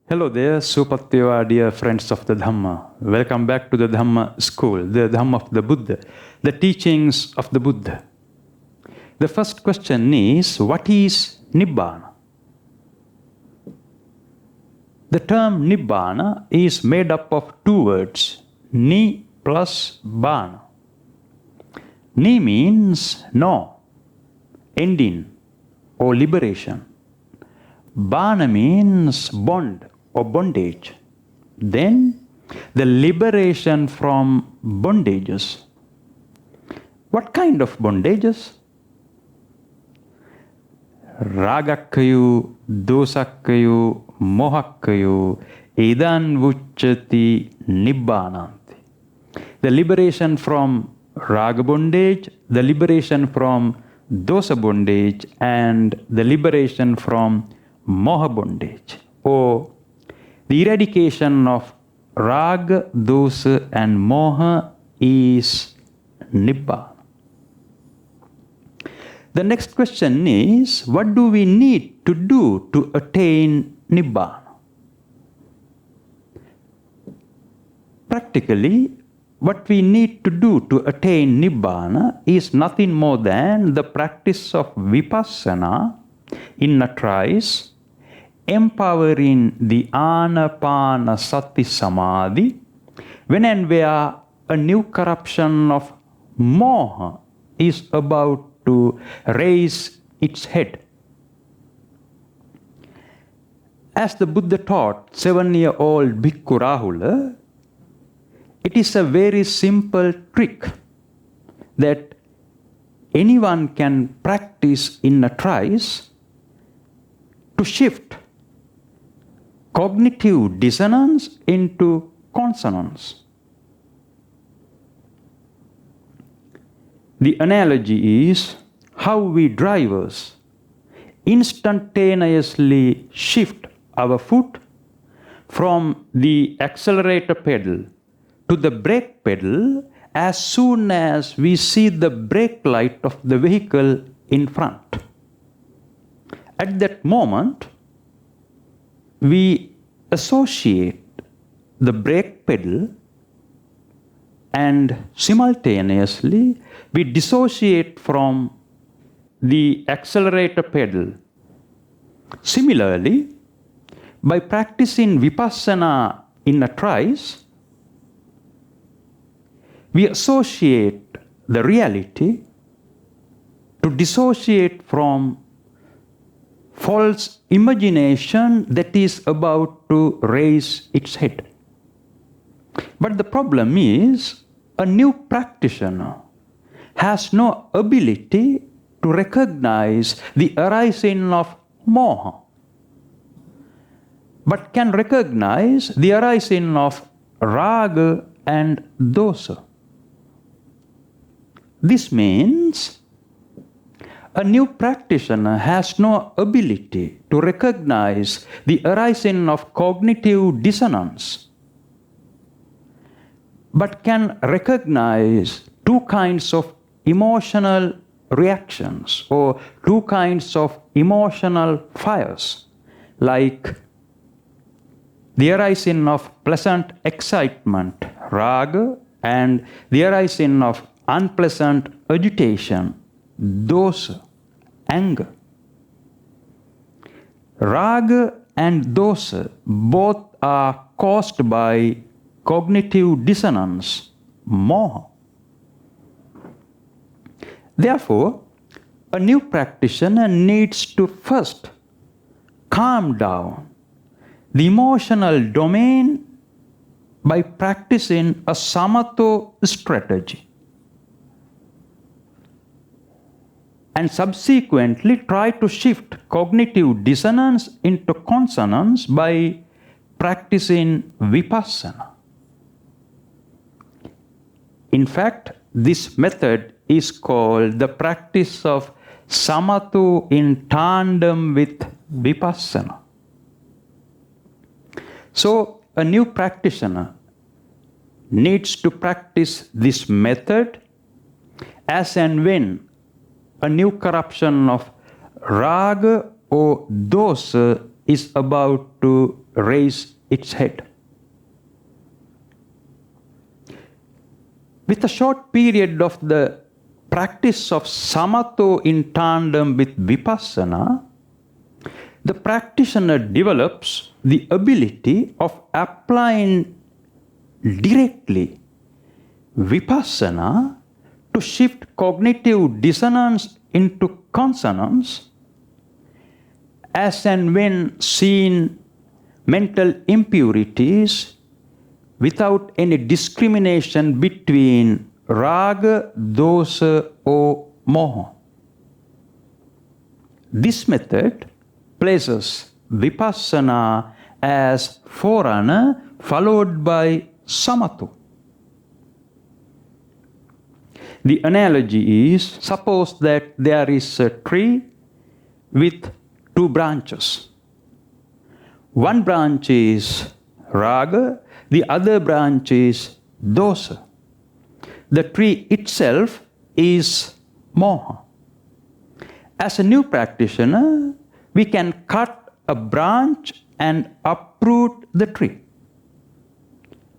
Hello there, Supatiye, dear friends of the Dhamma. Welcome back to the Dhamma school, the Dhamma of the Buddha, the teachings of the Buddha. The first question is, what is Nibbana? The term Nibbana is made up of two words, Ni plus Bana. Ni means no, ending or liberation. Bana means bond or bondage. Then the liberation from bondages. What kind of bondages? Ragakkayu, dosakkayu, mohakkayu, edan vucchati nibbananti. The liberation from raga bondage, the liberation from dosa bondage, and the liberation from moha bondage, or the eradication of raga, dosa, and moha is nibbana. The next question is, what do we need to do to attain nibbana? Practically, what we need to do to attain nibbana is nothing more than the practice of vipassana in a trice, empowering the anapanasati samadhi when and where a new corruption of moha is about to raise its head. As the Buddha taught 7-year-old Bhikkhu Rahula, it is a very simple trick that anyone can practice in a trice to shift cognitive dissonance into consonance. The analogy is how we drivers instantaneously shift our foot from the accelerator pedal to the brake pedal as soon as we see the brake light of the vehicle in front. At that moment, we associate the brake pedal and simultaneously we dissociate from the accelerator pedal. Similarly, by practicing vipassana in a trice, we associate the reality to dissociate from false imagination that is about to raise its head. But the problem is, a new practitioner has no ability to recognize the arising of moha, but can recognize the arising of raga and dosa. This means a new practitioner has no ability to recognize the arising of cognitive dissonance, but can recognize two kinds of emotional reactions or two kinds of emotional fires, like the arising of pleasant excitement, raga, and the arising of unpleasant agitation, dosa, anger. Raga and dosa both are caused by cognitive dissonance, moha. Therefore, a new practitioner needs to first calm down the emotional domain by practicing a samatha strategy, and subsequently try to shift cognitive dissonance into consonance by practicing vipassana. In fact, this method is called the practice of samatha in tandem with vipassana. So, a new practitioner needs to practice this method as and when a new corruption of raga or dosa is about to raise its head. With a short period of the practice of samatha in tandem with vipassana, the practitioner develops the ability of applying directly vipassana to shift cognitive dissonance into consonance, as and when seen mental impurities without any discrimination between raga, dosa, or moha. This method places vipassana as forerunner, followed by samatha. The analogy is, suppose that there is a tree with two branches. One branch is raga, the other branch is dosa. The tree itself is moha. As a new practitioner, we can cut a branch and uproot the tree.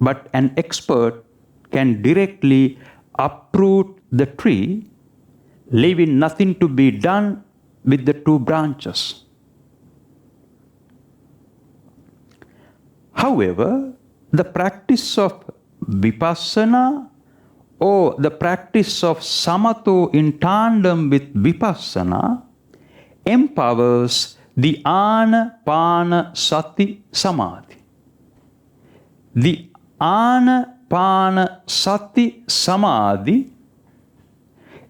But an expert can directly uproot the tree, leaving nothing to be done with the two branches. However, the practice of vipassana or the practice of samatha in tandem with vipassana empowers the anapana sati samadhi. The anapana sati samadhi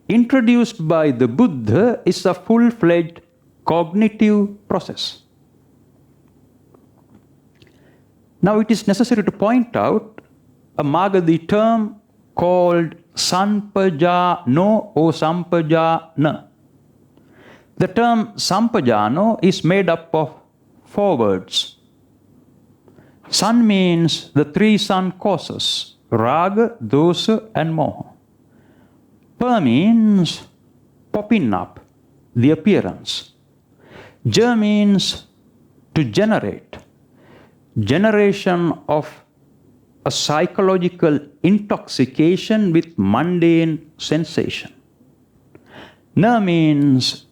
introduced by the Buddha is a full-fledged cognitive process. Now it is necessary to point out a Magadhi term called sampajano or sampajana. The term sampajano is made up of four words. San means the three sun causes, raga, dosa, and moha. Pa means popping up, the appearance. Ja means to generate, generation of a psychological intoxication with mundane sensation. Na means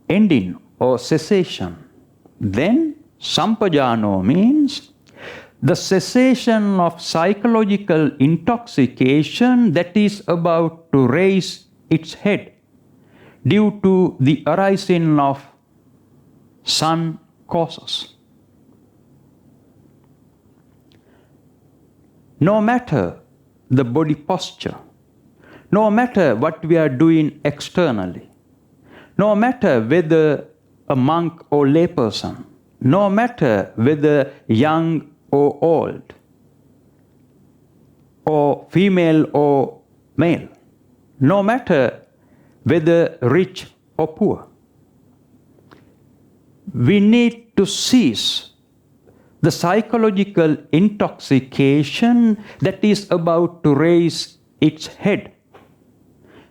ending or cessation. Then sampajano means the cessation of psychological intoxication that is about to raise its head due to the arising of sun causes. No matter the body posture, no matter what we are doing externally, no matter whether a monk or layperson, no matter whether young or old, or female or male, no matter whether rich or poor, we need to cease the psychological intoxication that is about to raise its head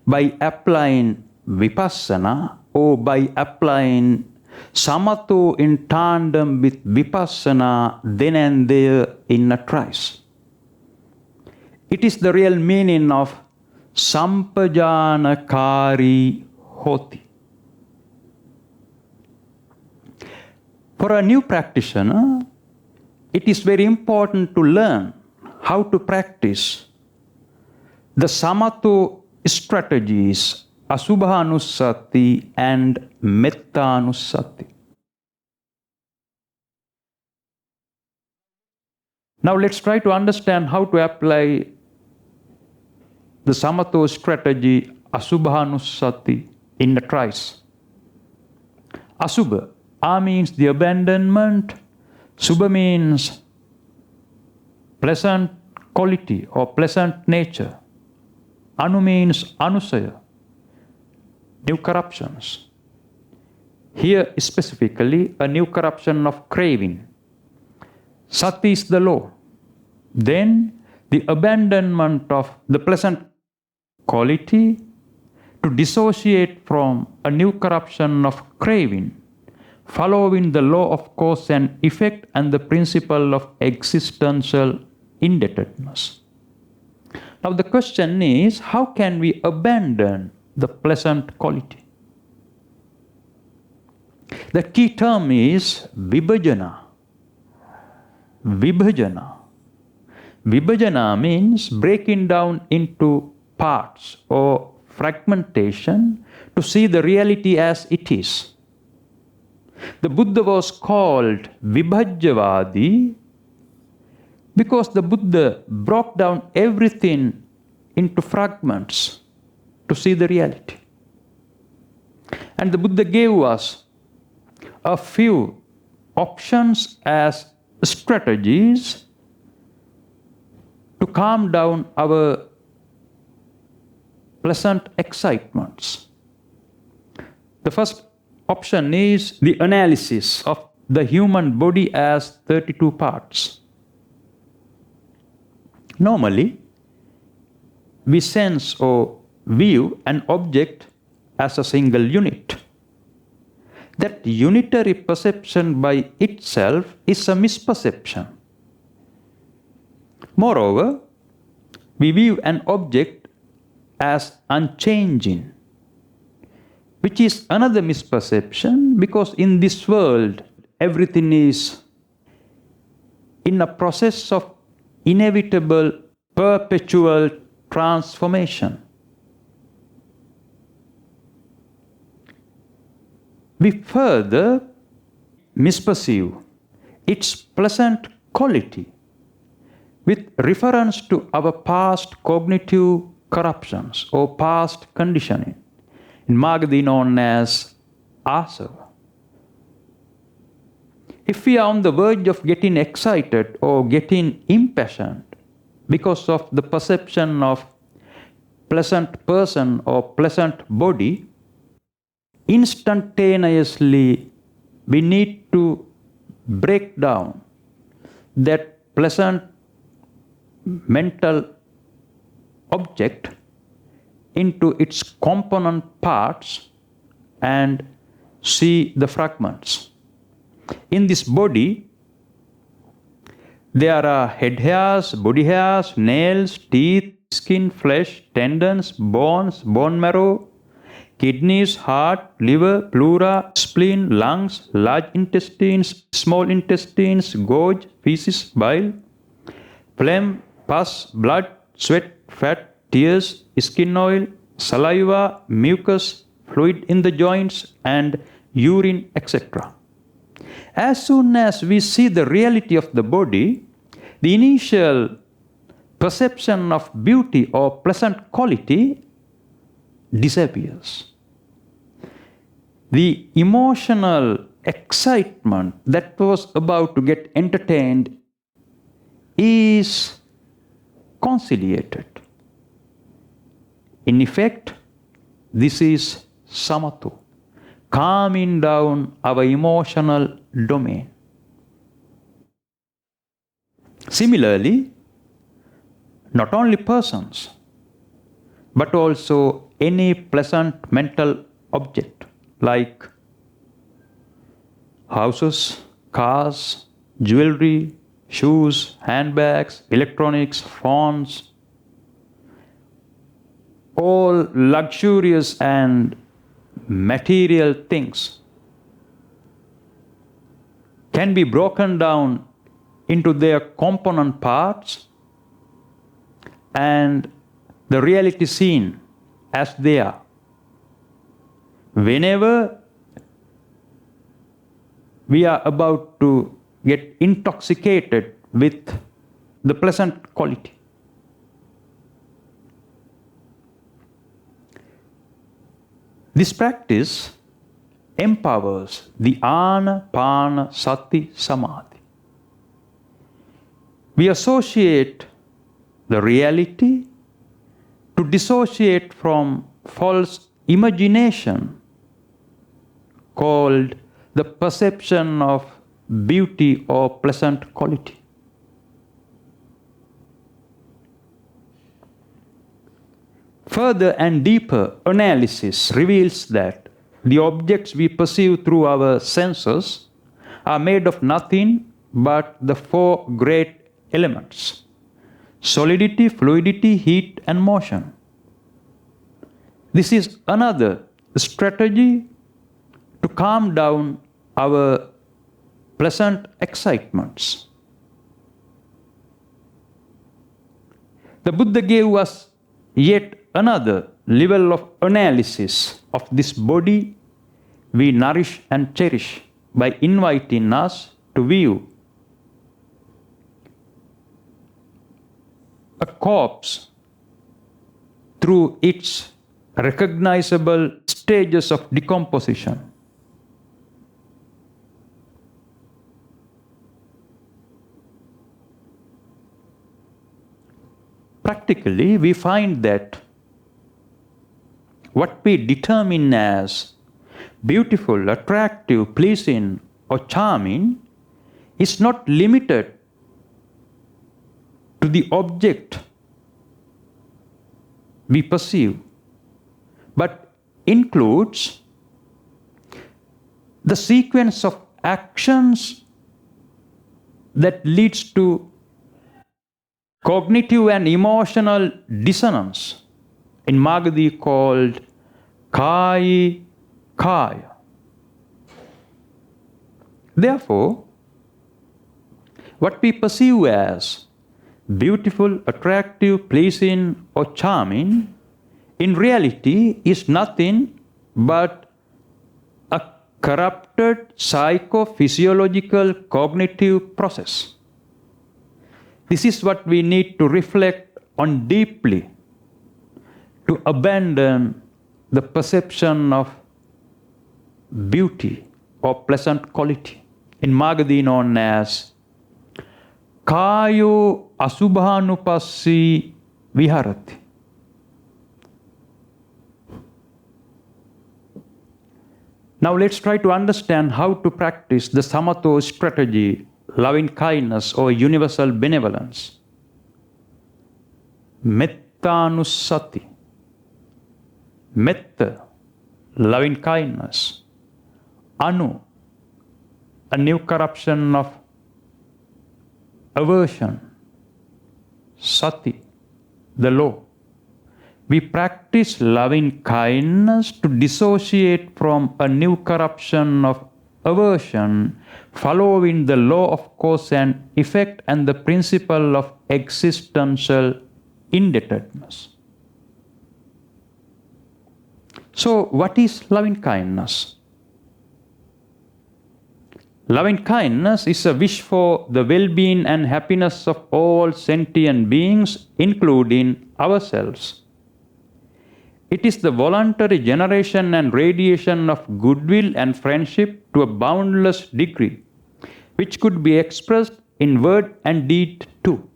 by applying vipassana or by applying samatha in tandem with vipassana then and there in a trice. It is the real meaning of sampajanakari hoti. For a new practitioner, it is very important to learn how to practice the samatha strategies asubhanusati and mettanusati. Now let's try to understand how to apply the samatha strategy asubhanusati in the trice. Asubha, A means the abandonment, Subha means pleasant quality or pleasant nature. Anu means anusaya, new corruptions. Here specifically a new corruption of craving. Sat is the law. Then the abandonment of the pleasant quality to dissociate from a new corruption of craving, following the law of cause and effect and the principle of existential indebtedness. Now the question is, how can we abandon the pleasant quality? The key term is vibhajana. Vibhajana. Vibhajana means breaking down into parts or fragmentation to see the reality as it is. The Buddha was called Vibhajyavadi because the Buddha broke down everything into fragments to see the reality. And the Buddha gave us a few options as strategies to calm down our pleasant excitements. The first option is the analysis of the human body as 32 parts. Normally, we sense or view an object as a single unit. That unitary perception by itself is a misperception. Moreover, we view an object as unchanging, which is another misperception because in this world, everything is in a process of inevitable, perpetual transformation. We further misperceive its pleasant quality with reference to our past cognitive corruptions or past conditioning, in Magadhi known as asava. If we are on the verge of getting excited or getting impassioned because of the perception of pleasant person or pleasant body, instantaneously we need to break down that pleasant mental object into its component parts and see the fragments. In this body, there are head hairs, body hairs, nails, teeth, skin, flesh, tendons, bones, bone marrow, kidneys, heart, liver, pleura, spleen, lungs, large intestines, small intestines, gorge, feces, bile, phlegm, pus, blood, sweat, fat, tears, skin oil, saliva, mucus, fluid in the joints, and urine, etc. As soon as we see the reality of the body, the initial perception of beauty or pleasant quality disappears. The emotional excitement that was about to get entertained is conciliated. In effect, this is samatha, calming down our emotional domain. Similarly, not only persons, but also any pleasant mental object like houses, cars, jewelry, shoes, handbags, electronics, phones, all luxurious and material things can be broken down into their component parts and the reality seen as they are. Whenever we are about to get intoxicated with the pleasant quality. This practice empowers the Anapana Sati Samadhi. We associate the reality to dissociate from false imagination called the perception of beauty or pleasant quality. Further and deeper analysis reveals that the objects we perceive through our senses are made of nothing but the four great elements: solidity, fluidity, heat, and motion. This is another strategy to calm down our pleasant excitements. The Buddha gave us yet another level of analysis of this body we nourish and cherish by inviting us to view a corpse through its recognizable stages of decomposition. Practically, we find that what we determine as beautiful, attractive, pleasing, or charming is not limited to the object we perceive, but includes the sequence of actions that leads to cognitive and emotional dissonance, in Magadhi called Kai Kaya. Therefore, what we perceive as beautiful, attractive, pleasing, or charming, in reality is nothing but a corrupted psychophysiological cognitive process. This is what we need to reflect on deeply to abandon the perception of beauty or pleasant quality, in Magadhi known as Kayo Asubhanupassi Viharati. Now let's try to understand how to practice the Samatho strategy, loving kindness or universal benevolence. Mettanussati. Metta, loving kindness. Anu, a new corruption of aversion. Sati, the law. We practice loving kindness to dissociate from a new corruption of aversion, following the law of cause and effect and the principle of existential indebtedness. So, what is loving kindness? Loving kindness is a wish for the well-being and happiness of all sentient beings, including ourselves. It is the voluntary generation and radiation of goodwill and friendship to a boundless degree, which could be expressed in word and deed too.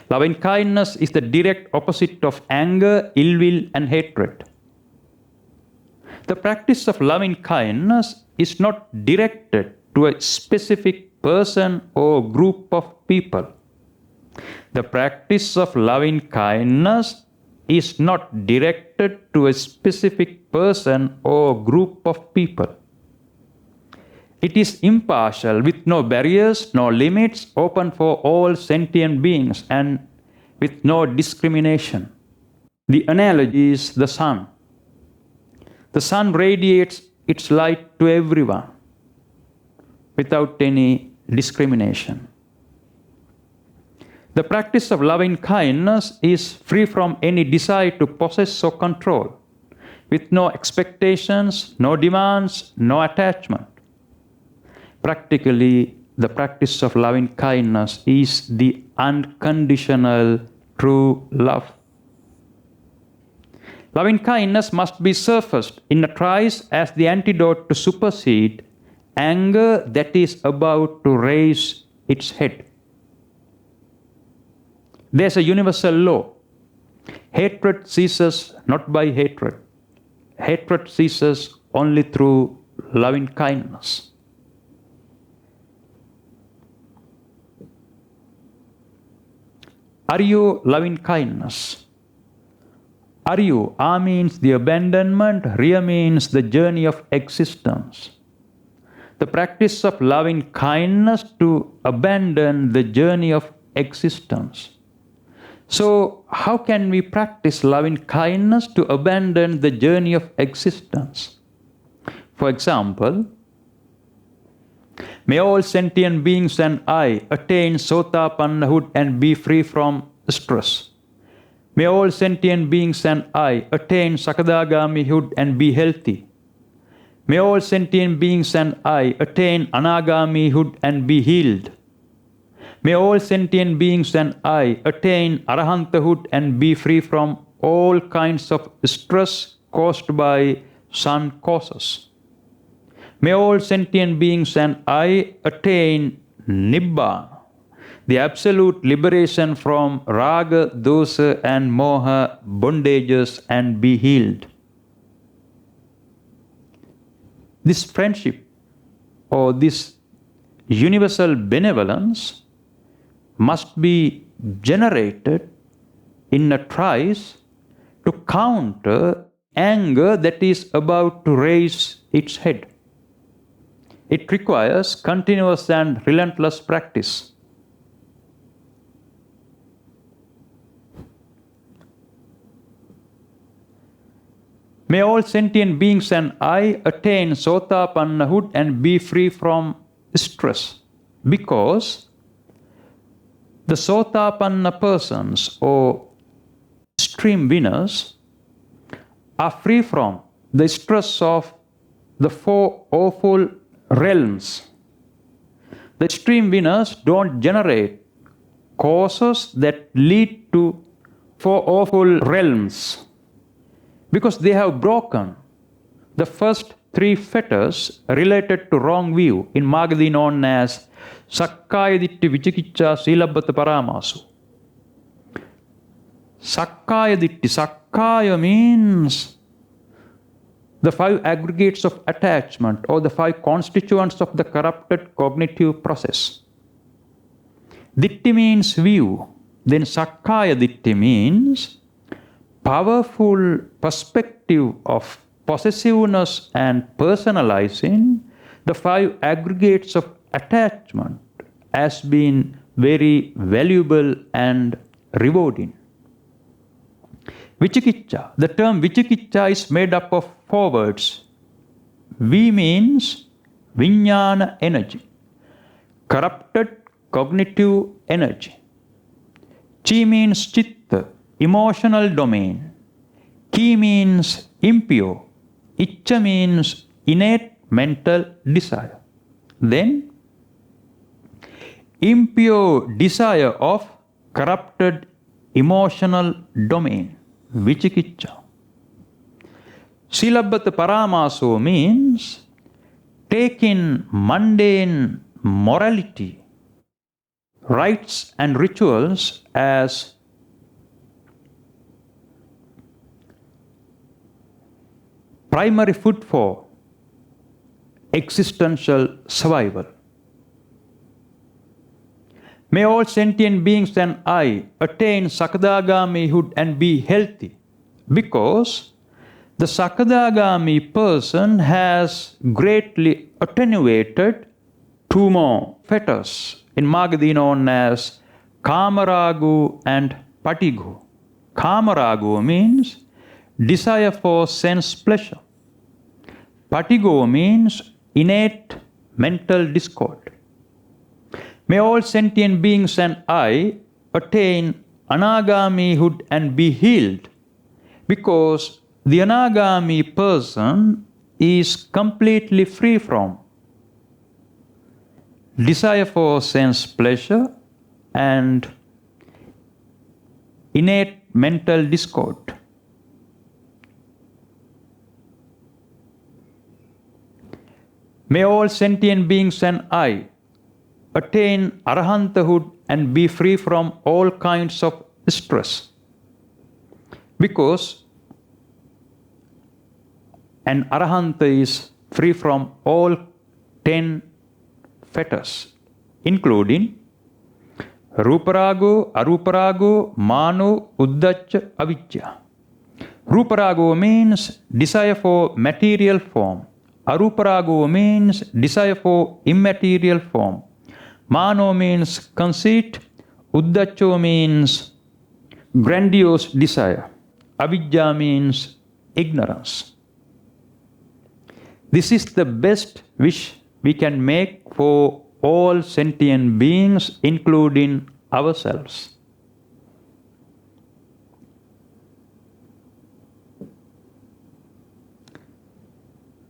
Loving kindness is the direct opposite of anger, ill will, and hatred. The practice of loving kindness is not directed to a specific person or group of people. The practice of loving kindness is not directed to a specific person or group of people. It is impartial, with no barriers, no limits, open for all sentient beings, and with no discrimination. The analogy is the sun. The sun radiates its light to everyone without any discrimination. The practice of loving kindness is free from any desire to possess or control, with no expectations, no demands, no attachment. Practically, the practice of loving kindness is the unconditional true love. Loving kindness must be surfaced in a trice as the antidote to supersede anger that is about to raise its head. There's a universal law. Hatred ceases not by hatred. Hatred ceases only through loving kindness. Are you loving kindness? Aryu, A means the abandonment, Riya means the journey of existence. The practice of loving kindness to abandon the journey of existence. So, how can we practice loving kindness to abandon the journey of existence? For example, may all sentient beings and I attain Sotapannahood and be free from stress. May all sentient beings and I attain Sakadagamihood and be healthy. May all sentient beings and I attain Anagamihood and be healed. May all sentient beings and I attain Arahantahood and be free from all kinds of stress caused by sun causes. May all sentient beings and I attain Nibbana, the absolute liberation from Raga, Dosa and Moha bondages and be healed. This friendship or this universal benevolence must be generated in a trice to counter anger that is about to raise its head. It requires continuous and relentless practice. May all sentient beings and I attain Sotapannahood and be free from stress, because the Sotapanna persons or extreme winners are free from the stress of the four awful realms. The extreme winners don't generate causes that lead to four awful realms, because they have broken the first three fetters related to wrong view, in Magadhi known as Sakkaya Ditti Vichikiccha Silabbata Paramasu. Sakkaya Ditti, Sakkaya means the five aggregates of attachment or the five constituents of the corrupted cognitive process. Ditti means view, then Sakkaya Ditti means powerful perspective of possessiveness and personalizing the five aggregates of attachment as being very valuable and rewarding. Vichikiccha, the term Vichikiccha is made up of four words. V means Vijnana energy, corrupted cognitive energy. Chi means Chitta, emotional domain. Ki means impure. Icha means innate mental desire. Then, impure desire of corrupted emotional domain, Vichikiccha. Silabbata Paramaso means taking mundane morality, rites and rituals as primary food for existential survival. May all sentient beings and I attain Sakadagamihood and be healthy, because the Sakadagami person has greatly attenuated two more fetters, in Magadhi known as Kamaragu and Patigu. Kamaragu means desire for sense pleasure. Patigo means innate mental discord. May all sentient beings and I attain Anagamihood and be healed, because the Anagami person is completely free from desire for sense pleasure and innate mental discord. May all sentient beings and I attain Arahantahood and be free from all kinds of stress, because an Arahanta is free from all 10 fetters, including Ruparago, Aruparago, Mano, Uddacha, Avijja. Ruparago means desire for material form. Aruparago means desire for immaterial form. Mano means conceit. Uddacho means grandiose desire. Avidya means ignorance. This is the best wish we can make for all sentient beings, including ourselves.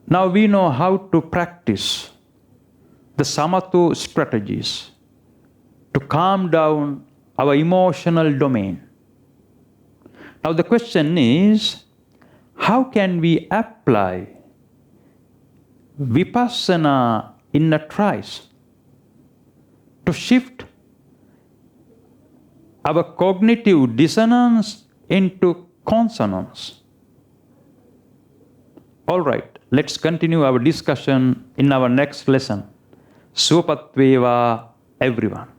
Now we know how to practice the samatha strategies to calm down our emotional domain. Now the question is, how can we apply vipassana in a trice to shift our cognitive dissonance into consonance? All right, let's continue our discussion in our next lesson. Supatveva, everyone.